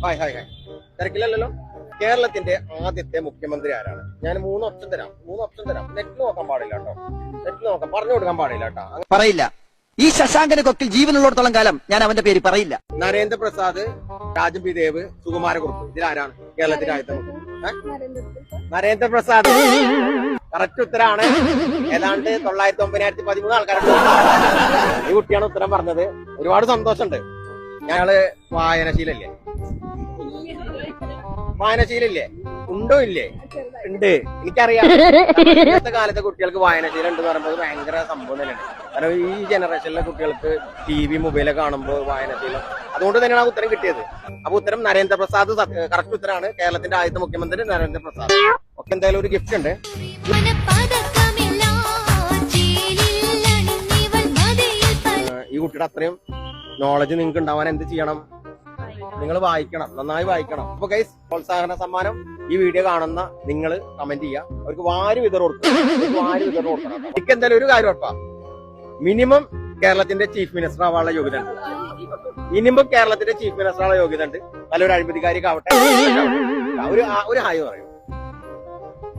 Hi hi hi. തിരക്കില്ലല്ലോ. കേരളത്തിന്റെ ആദ്യത്തെ മുഖ്യമന്ത്രി ആരാണ്? ഞാൻ മൂന്ന് ഓപ്ഷൻ തരാം. നെറ്റ് നോക്കാൻ പാടില്ല കേട്ടോ. നെറ്റ് നോക്കാൻ പറഞ്ഞു കൊടുക്കാൻ പാടില്ല കേട്ടോ. പറയില്ല. ഈ ശശാങ്കന് കൊക്കിൽ ജീവനുള്ളിടത്തോളം കാലം ഞാൻ അവന്റെ പേര് പറയില്ല. നരേന്ദ്രപ്രസാദ്, രാജം പി ദേവ്, സുകുമാരകുറുപ്പ്, ഇതിലാരാണ് കേരളത്തിന്റെ ആദ്യത്തെ നരേന്ദ്രപ്രസാദ്. കറക്റ്റ് ഉത്തരാണ്. ഏതാണ്ട് 913 ആൾക്കാരുണ്ട്. ഈ കുട്ടിയാണ് ഉത്തരം പറഞ്ഞത്. ഒരുപാട് സന്തോഷമുണ്ട്. ഞങ്ങള് വായനശീലല്ലേ? ഉണ്ടോ ഇല്ലേ? ഉണ്ട്. എനിക്കറിയാം. ഇന്നത്തെ കാലത്തെ കുട്ടികൾക്ക് വായനശീലം ഉണ്ടെന്ന് പറയുമ്പോൾ ഭയങ്കര സംഭവം തന്നെയാണ്. കാരണം ഈ ജനറേഷനിലെ കുട്ടികൾക്ക് TV മൊബൈലൊക്കെ കാണുമ്പോൾ വായനശീലം, അതുകൊണ്ട് തന്നെയാണ് ആ ഉത്തരം കിട്ടിയത്. അപ്പൊ ഉത്തരം നരേന്ദ്രപ്രസാദ് കറക്റ്റ് ഉത്തരാണ്. കേരളത്തിന്റെ ആദ്യത്തെ മുഖ്യമന്ത്രി നരേന്ദ്രപ്രസാദ്. ഒക്കെ എന്തായാലും ഒരു ഗിഫ്റ്റ് ഉണ്ട്. ഈ കുട്ടിയുടെ അത്രയും നോളജ് നിങ്ങൾക്ക് ഉണ്ടാവാൻ എന്ത് ചെയ്യണം? നിങ്ങൾ വായിക്കണം, നന്നായി വായിക്കണം. അപ്പൊ ഗൈസ്, പ്രോത്സാഹന സമ്മാനം ഈ വീഡിയോ കാണുന്ന നിങ്ങൾ കമന്റ് ചെയ്യുക. അവർക്ക് വാരി വിതറ് കൊടുക്കണം. എനിക്ക് എന്തായാലും ഒരു കാര്യം ഉറപ്പാ, മിനിമം കേരളത്തിന്റെ ചീഫ് മിനിസ്റ്റർ ആവാനുള്ള യോഗ്യത ഉണ്ട്. നല്ലൊരു അഴിമതിക്കാരിക്കാവട്ടെ. ഒരു ഹായ് പറയും.